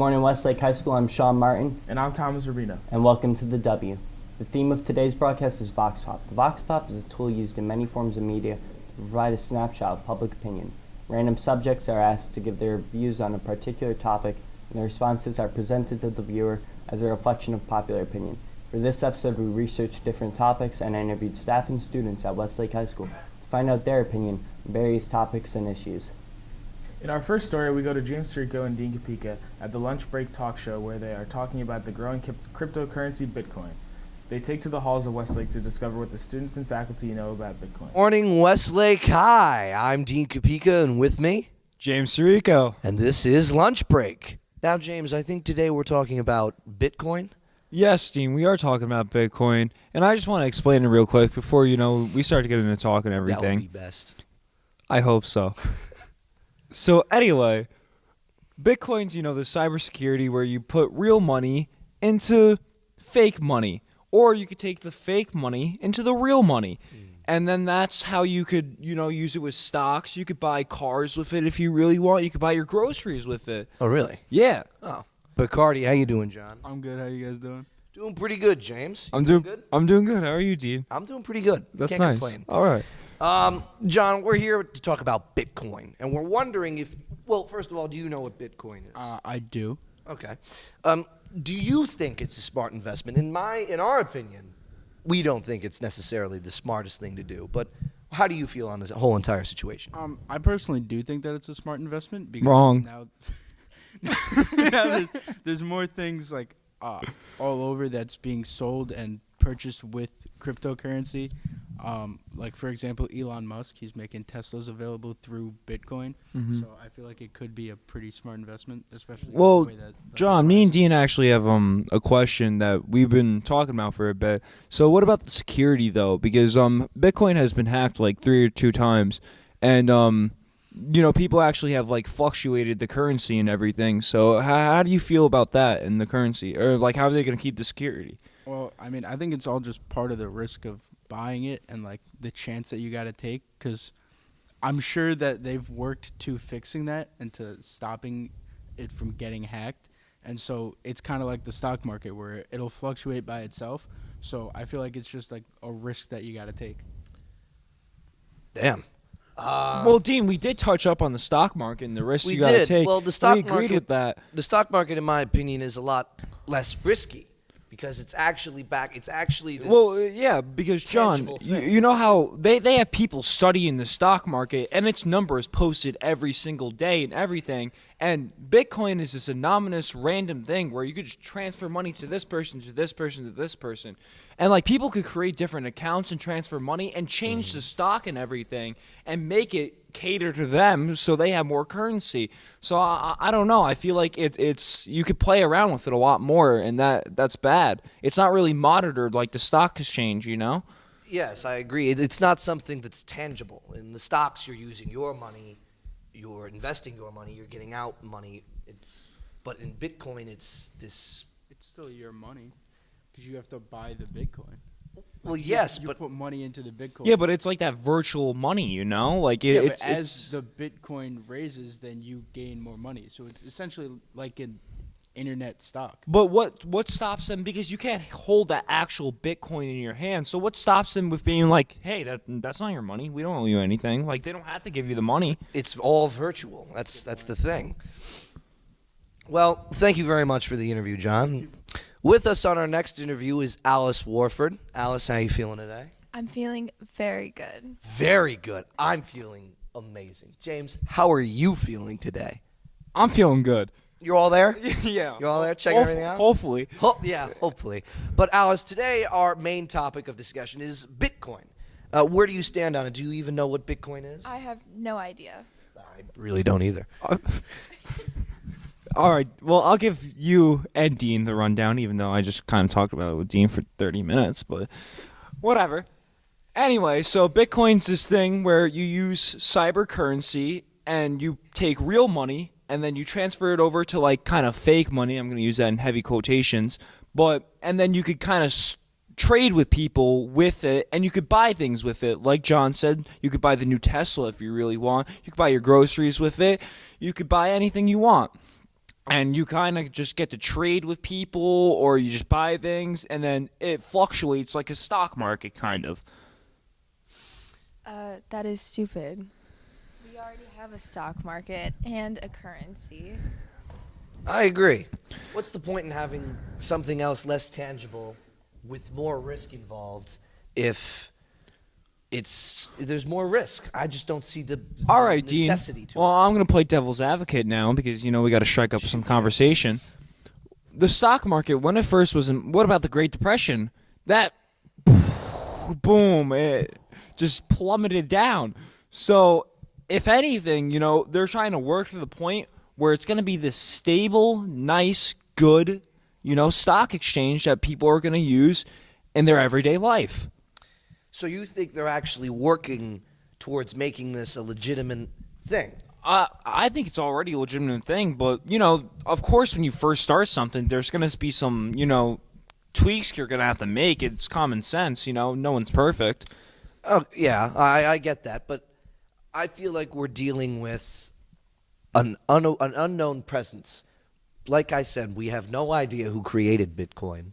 morning, Westlake High School. I'm Sean Martin. And I'm Thomas Rubino. And welcome to the W. The theme of today's broadcast is Vox Pop. The Vox Pop is a tool used in many forms of media to provide a snapshot of public opinion. Random subjects are asked to give their views on a particular topic, and the responses are presented to the viewer as a reflection of popular opinion. For this episode, we researched different topics and interviewed staff and students at Westlake High School to find out their opinion on various topics and issues. In our first story, we go to James Rico and Dean Kapica at the lunch break talk show where they are talking about the growing cryptocurrency Bitcoin. They take to the halls of Westlake to discover what the students and faculty know about Bitcoin. Morning, Westlake. Hi, I'm Dean Kapica, and with me, James Rico. And this is Lunch Break. Now, James, I think today we're talking about Bitcoin. Yes, Dean, we are talking about Bitcoin, and I just want to explain it real quick before, we start to get into talk and everything. That would be best. I hope so. So anyway, Bitcoin's, the cybersecurity where you put real money into fake money, or you could take the fake money into the real money. And then that's how you could, use it with stocks. You could buy cars with it if you really want. You could buy your groceries with it. Oh, really? Yeah. Oh. Boccardi, how you doing, John? I'm good. How you guys doing? Doing pretty good, James. I'm doing good. I'm doing good. How are you, Dean? I'm doing pretty good. That's Can't nice. complain. All right. John, we're here to talk about Bitcoin, and we're wondering if, well, first of all, do you know what Bitcoin is? I do. Okay. Do you think it's a smart investment? In our opinion, we don't think it's necessarily the smartest thing to do, but how do you feel on this whole entire situation? I personally do think that it's a smart investment because Wrong. now there's more things like all over that's being sold and purchased with cryptocurrency. Like, for example, Elon Musk, he's making Teslas available through Bitcoin. So I feel like it could be a pretty smart investment, especially Well, the way that John, me and Dean actually have a question that we've been talking about for a bit. So what about the security, though? Because Bitcoin has been hacked like 3 or 2 times, and people actually have like fluctuated the currency and everything. So how do you feel about that and the currency, or like how are they going to keep the security? Well, I mean, I think it's all just part of the risk of buying it and like the chance that you got to take, because I'm sure that they've worked to fixing that and to stopping it from getting hacked. And so it's kind of like the stock market where it'll fluctuate by itself. So I feel like it's just like a risk that you got to take. Damn. Well, Dean, we did touch up on the stock market and the risks We you got to did. take. Well, the stock we agreed market- with that. The stock market, in my opinion, is a lot less risky because it's actually back. It's actually this. Well, yeah, because John, tangible thing. you know how they have people studying the stock market and its numbers posted every single day and everything. And Bitcoin is this anonymous random thing where you could just transfer money to this person, to this person, to this person. And like people could create different accounts and transfer money and change the stock and everything and make it cater to them so they have more currency. So I don't know. I feel like it's you could play around with it a lot more, and that's bad. It's not really monitored like the stock exchange, Yes, I agree. It's not something that's tangible. In the stocks, you're using your money, you're investing your money, you're getting out money. But in Bitcoin, it's this. It's still your money because you have to buy the Bitcoin. Well, yes, you but put money into the Bitcoin. Yeah, but it's like that virtual money, Like Yeah, it's but as the Bitcoin raises, then you gain more money. So it's essentially like an internet stock. But what stops them? Because you can't hold that actual Bitcoin in your hand. So what stops them with being like, hey, that's not your money. We don't owe you anything. Like they don't have to give you the money. it's all virtual. That's the thing. Well, thank you very much for the interview, John. With us on our next interview is Alice Warford. Alice, how you feeling today? I'm feeling very good. Very good. I'm feeling amazing. James, how are you feeling today? I'm feeling good. You're all there? Yeah. You're all there checking everything out? Hopefully. Hopefully. But Alice, today our main topic of discussion is Bitcoin. Where do you stand on it? Do you even know what Bitcoin is? I have no idea. I really don't either. All right. Well, I'll give you and Dean the rundown, even though I just kind of talked about it with Dean for 30 minutes, but whatever. Anyway, so Bitcoin's this thing where you use cyber currency and you take real money and then you transfer it over to like kind of fake money. I'm going to use that in heavy quotations. And then you could kind of trade with people with it, and you could buy things with it. Like John said, you could buy the new Tesla if you really want. You could buy your groceries with it. You could buy anything you want. and you kind of just get to trade with people, or you just buy things, and then it fluctuates like a stock market, kind of. That is stupid. We already have a stock market and a currency. I agree. What's the point in having something else less tangible with more risk involved if there's more risk? I just don't see the All right, Dean. necessity to Well, it. I'm going to play devil's advocate now because, we got to strike up some conversation. The stock market, when it first was in, what about the Great Depression? That, boom, it just plummeted down. So, if anything, they're trying to work to the point where it's going to be this stable, nice, good, stock exchange that people are going to use in their everyday life. So you think they're actually working towards making this a legitimate thing? I think it's already a legitimate thing, but, of course, when you first start something, there's going to be some, tweaks you're going to have to make. It's common sense, no one's perfect. Oh, yeah, I get that, but I feel like we're dealing with an unknown presence. Like I said, we have no idea who created Bitcoin.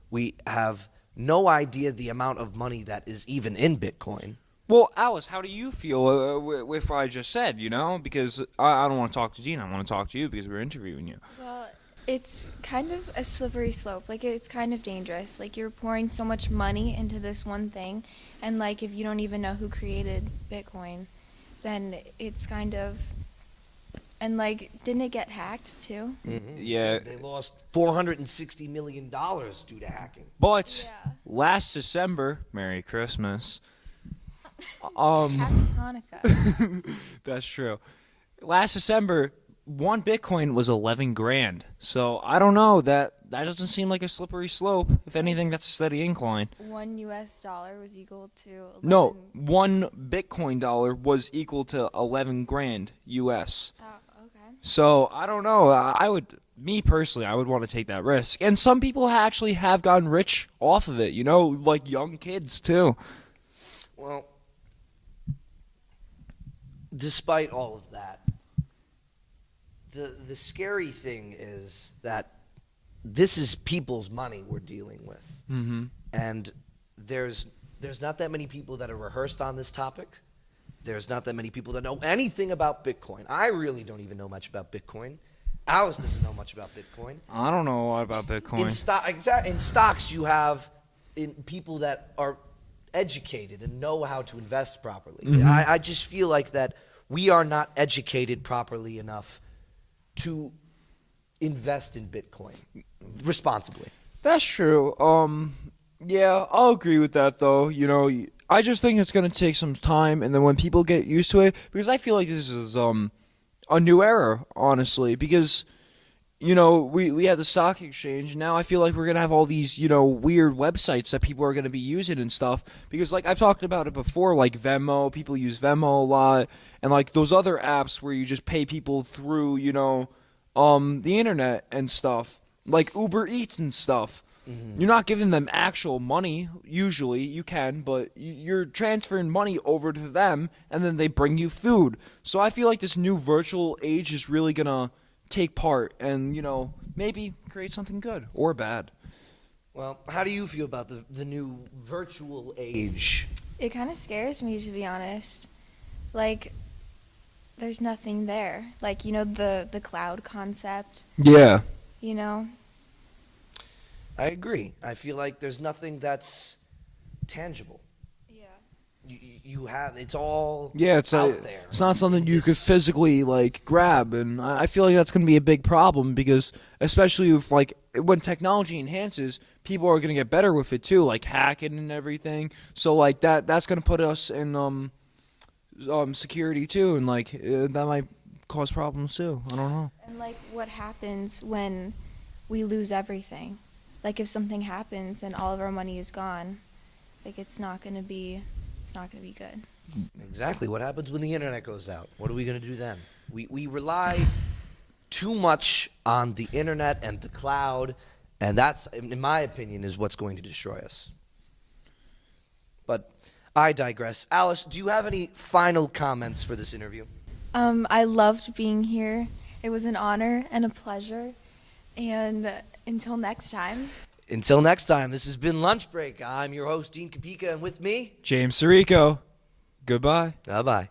We have no idea the amount of money that is even in Bitcoin. Well, Alice, how do you feel with what I just said, Because I don't want to talk to Gina. I want to talk to you because we're interviewing you. Well, it's kind of a slippery slope. Like, it's kind of dangerous. Like, you're pouring so much money into this one thing, and, like, if you don't even know who created Bitcoin, then it's kind of... And, like, didn't it get hacked, too? Mm-hmm. Yeah. They lost $460 million due to hacking. But Yeah. last December, Merry Christmas. Happy Hanukkah. That's true. Last December, one Bitcoin was 11 grand. So I don't know. That doesn't seem like a slippery slope. If anything, that's a steady incline. $1 US was equal to 11. No, one Bitcoin dollar was equal to 11 grand US. Oh, okay. So I don't know. Me personally, I would want to take that risk. And some people actually have gotten rich off of it. Like young kids too. Well, despite all of that, the scary thing is that this is people's money we're dealing with. Mm-hmm. And there's not that many people that are rehearsed on this topic. There's not that many people that know anything about Bitcoin. I really don't even know much about Bitcoin. Alice doesn't know much about Bitcoin. I don't know a lot about Bitcoin. In stocks, you have people that are educated and know how to invest properly. Mm-hmm. I just feel like that we are not educated properly enough to invest in Bitcoin responsibly. That's true. Yeah, I'll agree with that though. I just think it's gonna take some time, and then when people get used to it, because I feel like this is a new era, honestly, because we have the stock exchange. Now I feel like we're gonna have all these weird websites that people are gonna be using and stuff. Because like I've talked about it before, like Venmo, people use Venmo a lot, and like those other apps where you just pay people through the internet and stuff, like Uber Eats and stuff. Mm-hmm. You're not giving them actual money. Usually you can, but you're transferring money over to them, and then they bring you food. So I feel like this new virtual age is really gonna take part and maybe create something good or bad. Well, how do you feel about the new virtual age? It kind of scares me, to be honest. Like, there's nothing there. Like, the cloud concept, Yeah. I agree. I feel like there's nothing that's tangible. Yeah. You have, it's all It's out there. It's not something you could This- physically grab, and I feel like that's going to be a big problem because especially if when technology enhances, people are going to get better with it too, like hacking and everything. So that's going to put us in security too, and that might cause problems too. I don't know. And what happens when we lose everything? Like, if something happens and all of our money is gone, it's not gonna be good. Exactly. What happens when the internet goes out? What are we going to do then? We rely too much on the internet and the cloud, and that's, in my opinion, is what's going to destroy us. But I digress. Alice, do you have any final comments for this interview? I loved being here. It was an honor and a pleasure. And until next time. Until next time, this has been Lunch Break. I'm your host, Dean Kapica, and with me, James Sirico. Goodbye. Bye-bye.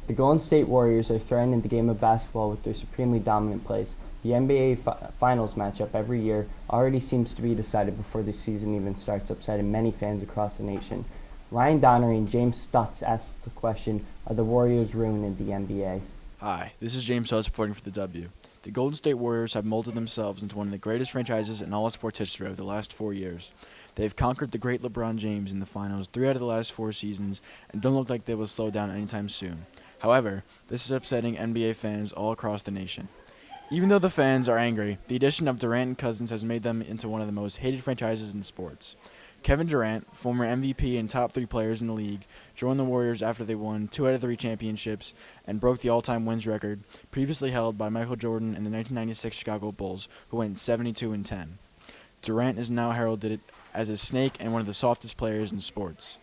The Golden State Warriors are threatening the game of basketball with their supremely dominant plays. The NBA Finals matchup every year already seems to be decided before the season even starts, upsetting many fans across the nation. Ryan Donnery and James Stuetz asked the question, are the Warriors ruining the NBA? Hi, this is James Stuetz reporting for the W. The Golden State Warriors have molded themselves into one of the greatest franchises in all of sports history over the last 4 years. They have conquered the great LeBron James in the finals 3 out of the last 4 seasons and don't look like they will slow down anytime soon. However, this is upsetting NBA fans all across the nation. Even though the fans are angry, the addition of Durant and Cousins has made them into one of the most hated franchises in sports. Kevin Durant, former MVP and top 3 players in the league, joined the Warriors after they won 2 out of 3 championships and broke the all-time wins record previously held by Michael Jordan and the 1996 Chicago Bulls, who went 72-10. Durant is now heralded as a snake and one of the softest players in sports.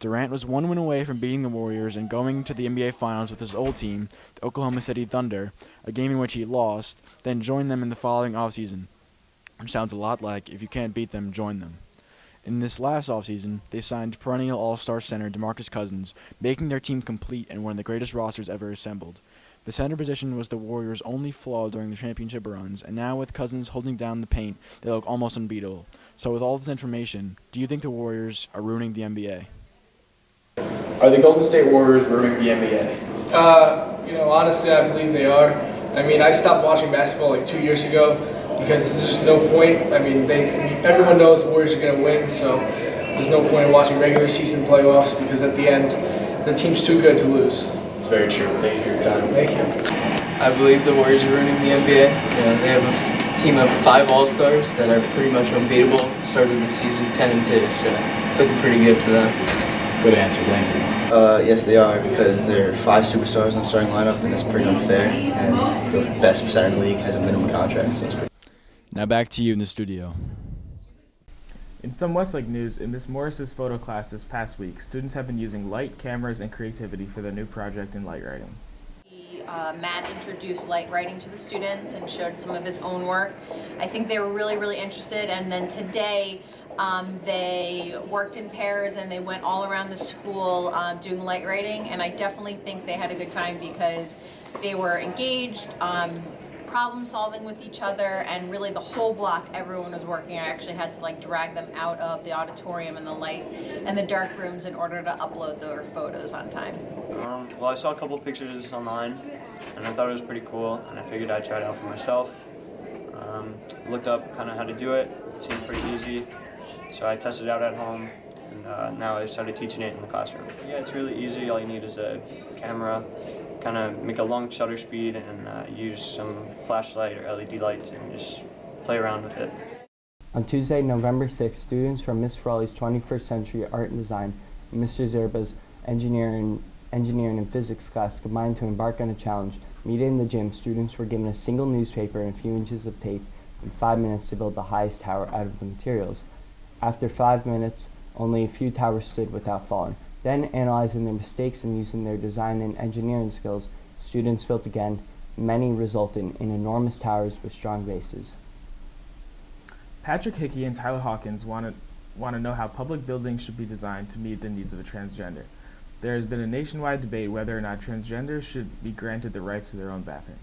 Durant was 1 win away from beating the Warriors and going to the NBA Finals with his old team, the Oklahoma City Thunder, a game in which he lost, then joined them in the following offseason, which sounds a lot like, if you can't beat them, join them. In this last offseason, they signed perennial all-star center DeMarcus Cousins, making their team complete and one of the greatest rosters ever assembled. The center position was the Warriors' only flaw during the championship runs, and now with Cousins holding down the paint, they look almost unbeatable. So with all this information, do you think the Warriors are ruining the NBA? Are the Golden State Warriors ruining the NBA? Honestly, I believe they are. I mean, I stopped watching basketball like 2 years ago because there's just no point. I mean, everyone knows the Warriors are going to win, so there's no point in watching regular season playoffs because at the end, the team's too good to lose. It's very true. Thank you for your time. Thank you. I believe the Warriors are ruining the NBA. They have a team of 5 All-Stars that are pretty much unbeatable. Started the season 10-2, so it's looking pretty good for them. Good answer. Thank you. Yes, they are, because there are 5 superstars on the starting lineup, and it's pretty unfair. And the best center in the league has a minimum contract, so it's pretty. Now back to you in the studio. In some Westlake news, in Miss Morris's photo class this past week, students have been using light, cameras, and creativity for their new project in light writing. Matt introduced light writing to the students and showed some of his own work. I think they were really, really interested, and then today they worked in pairs and they went all around the school doing light writing, and I definitely think they had a good time because they were engaged, problem solving with each other, and really the whole block everyone was working. I actually had to drag them out of the auditorium and the light and the dark rooms in order to upload their photos on time. Well, I saw a couple of pictures of this online and I thought it was pretty cool, and I figured I'd try it out for myself. Looked up kind of how to do it. It seemed pretty easy, so I tested it out at home, and now I started teaching it in the classroom. Yeah, it's really easy. All you need is a camera, kind of make a long shutter speed, and use some flashlight or LED lights and just play around with it. On Tuesday, November 6th, students from Ms. Frawley's 21st Century Art and Design and Mr. Zerba's Engineering and Physics class combined to embark on a challenge. Meeting in the gym, students were given a single newspaper and a few inches of tape and 5 minutes to build the highest tower out of the materials. After 5 minutes, only a few towers stood without falling. Then, analyzing their mistakes and using their design and engineering skills, students built again, many resulting in enormous towers with strong bases. Patrick Hickey and Tyler Hawkins want to know how public buildings should be designed to meet the needs of a transgender. There has been a nationwide debate whether or not transgenders should be granted the rights to their own bathrooms.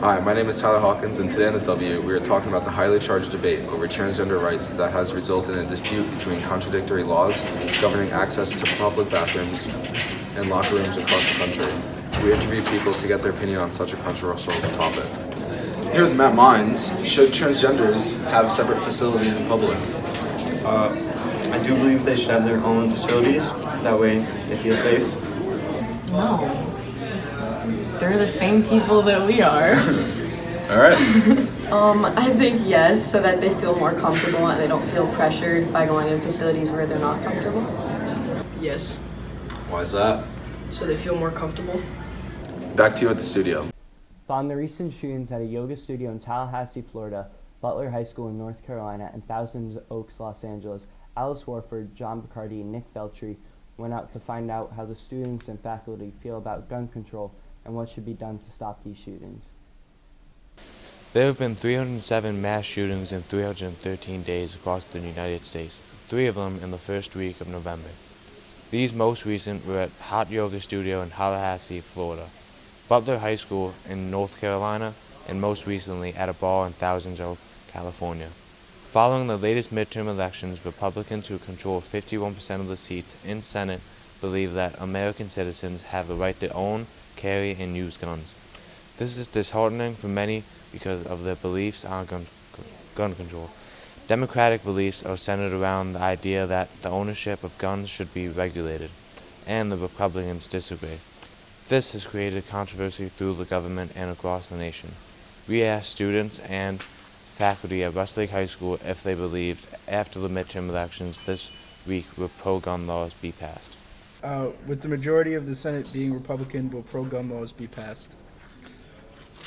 Hi, my name is Tyler Hawkins, and today on the W, we are talking about the highly charged debate over transgender rights that has resulted in a dispute between contradictory laws governing access to public bathrooms and locker rooms across the country. We interviewed people to get their opinion on such a controversial topic. Here with Matt Mines, should transgenders have separate facilities in public? I do believe they should have their own facilities. That way they feel safe. No. They're the same people that we are. All right. I think yes, so that they feel more comfortable and they don't feel pressured by going in facilities where they're not comfortable. Yes. Why is that? So they feel more comfortable. Back to you at the studio. Following the recent shootings at a yoga studio in Tallahassee, Florida, Butler High School in North Carolina, and Thousand Oaks, Los Angeles, Alice Warford, John Boccardi, and Nick Veltri went out to find out how the students and faculty feel about gun control and what should be done to stop these shootings. There have been 307 mass shootings in 313 days across the United States, 3 of them in the first week of November. These most recent were at Hot Yoga Studio in Tallahassee, Florida, Butler High School in North Carolina, and most recently at a bar in Thousand Oaks, California. Following the latest midterm elections, Republicans who control 51% of the seats in Senate believe that American citizens have the right to own, carry, and use guns. This is disheartening for many because of their beliefs on gun control. Democratic beliefs are centered around the idea that the ownership of guns should be regulated, and the Republicans disagree. This has created controversy through the government and across the nation. We asked students and faculty at Westlake High School if they believed after the midterm elections this week will pro-gun laws be passed. With the majority of the Senate being Republican, will pro-gun laws be passed?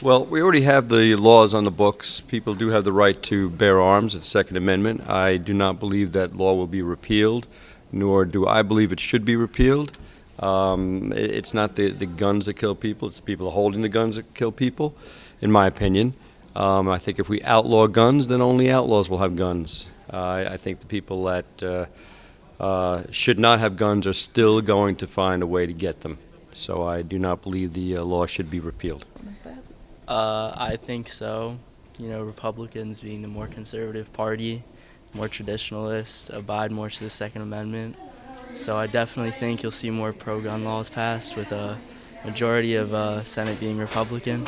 Well, we already have the laws on the books. People do have the right to bear arms, it's the Second Amendment. I do not believe that law will be repealed, nor do I believe it should be repealed. It's not the guns that kill people, it's the people holding the guns that kill people, in my opinion. I think if we outlaw guns, then only outlaws will have guns. I think the people that should not have guns are still going to find a way to get them. So I do not believe the law should be repealed. I think so. You know, Republicans being the more conservative party, more traditionalist, abide more to the Second Amendment. So I definitely think you'll see more pro-gun laws passed with a majority of Senate being Republican.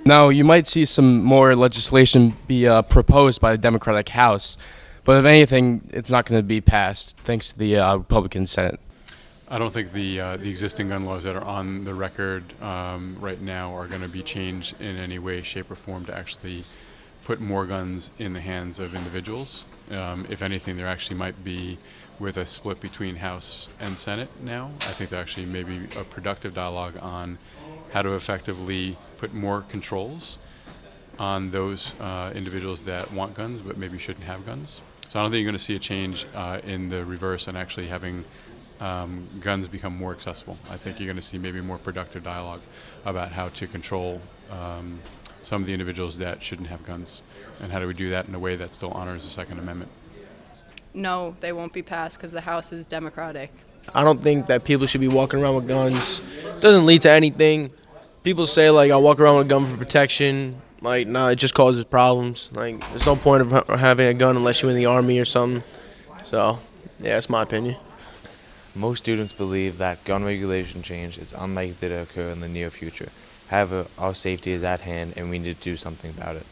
No, you might see some more legislation be proposed by the Democratic House, but if anything, it's not going to be passed thanks to the Republican Senate. I don't think the existing gun laws that are on the record right now are going to be changed in any way, shape, or form to actually put more guns in the hands of individuals. If anything, there actually might be, with a split between House and Senate now, I think there actually may be a productive dialogue on how to effectively put more controls on those individuals that want guns but maybe shouldn't have guns. So I don't think you're going to see a change in the reverse and actually having guns become more accessible. I think you're going to see maybe more productive dialogue about how to control some of the individuals that shouldn't have guns, and how do we do that in a way that still honors the Second Amendment. No, they won't be passed because the House is Democratic. I don't think that people should be walking around with guns. It doesn't lead to anything. People say, like, I walk around with a gun for protection. Like, nah, it just causes problems. Like, there's no point of having a gun unless you're in the Army or something. So, yeah, that's my opinion. Most students believe that gun regulation change is unlikely to occur in the near future. However, our safety is at hand and we need to do something about it.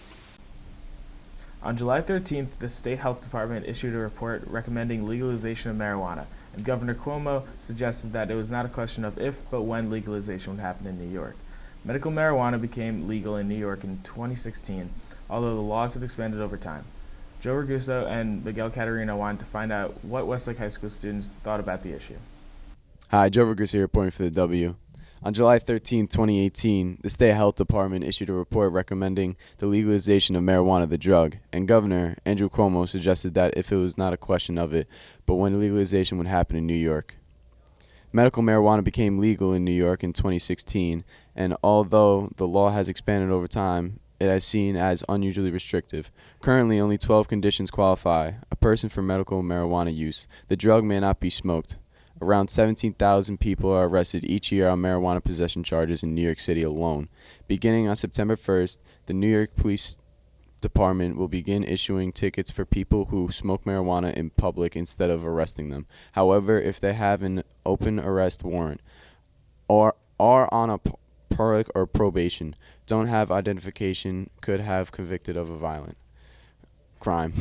On July 13th, the State Health Department issued a report recommending legalization of marijuana, and Governor Cuomo suggested that it was not a question of if, but when legalization would happen in New York. Medical marijuana became legal in New York in 2016, although the laws have expanded over time. Joe Ragusa and Miguel Catarino wanted to find out what Westlake High School students thought about the issue. Hi, Joe Ragusa here, reporting for the W. On July 13, 2018, the State Health Department issued a report recommending the legalization of marijuana, the drug, and Governor Andrew Cuomo suggested that if it was not a question of it, but when legalization would happen in New York. Medical marijuana became legal in New York in 2016, and although the law has expanded over time, it is seen as unusually restrictive. Currently, only 12 conditions qualify a person for medical marijuana use. The drug may not be smoked. Around 17,000 people are arrested each year on marijuana possession charges in New York City alone. Beginning on September 1st, the New York Police Department will begin issuing tickets for people who smoke marijuana in public instead of arresting them. However, if they have an open arrest warrant or are on a parole or probation, don't have identification, could have convicted of a violent crime,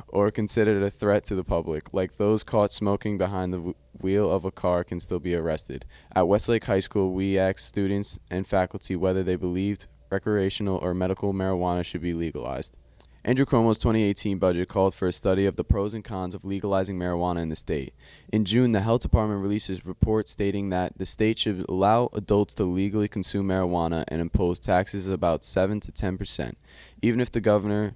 or considered a threat to the public, like those caught smoking behind the wheel of a car can still be arrested. At Westlake High School, we asked students and faculty whether they believed recreational or medical marijuana should be legalized. Andrew Cuomo's 2018 budget called for a study of the pros and cons of legalizing marijuana in the state. In June, the Health Department released a report stating that the state should allow adults to legally consume marijuana and impose taxes of about 7 to 10%. Even if the governor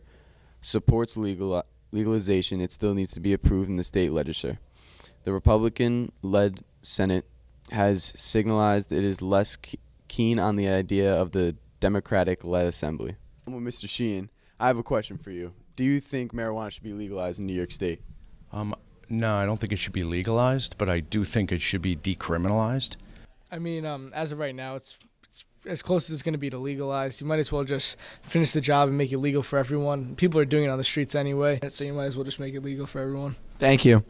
supports legalization, it still needs to be approved in the state legislature. The Republican-led Senate has signalized it is less keen on the idea of the Democratic-led assembly. Well, Mr. Sheehan, I have a question for you. Do you think marijuana should be legalized in New York State? No, I don't think it should be legalized, but I do think it should be decriminalized. I mean, as of right now, it's as close as it's going to be to legalized. You might as well just finish the job and make it legal for everyone. People are doing it on the streets anyway, so you might as well just make it legal for everyone. Thank you.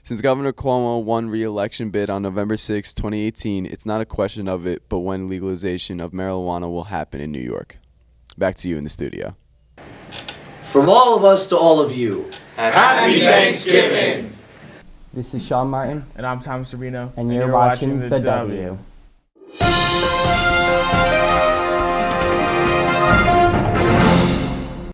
Since Governor Cuomo won re-election bid on November 6, 2018, it's not a question of it, but when legalization of marijuana will happen in New York. Back to you in the studio. From all of us to all of you, Happy Thanksgiving! This is Sean Martin. And I'm Thomas Rubino. And you're watching The W.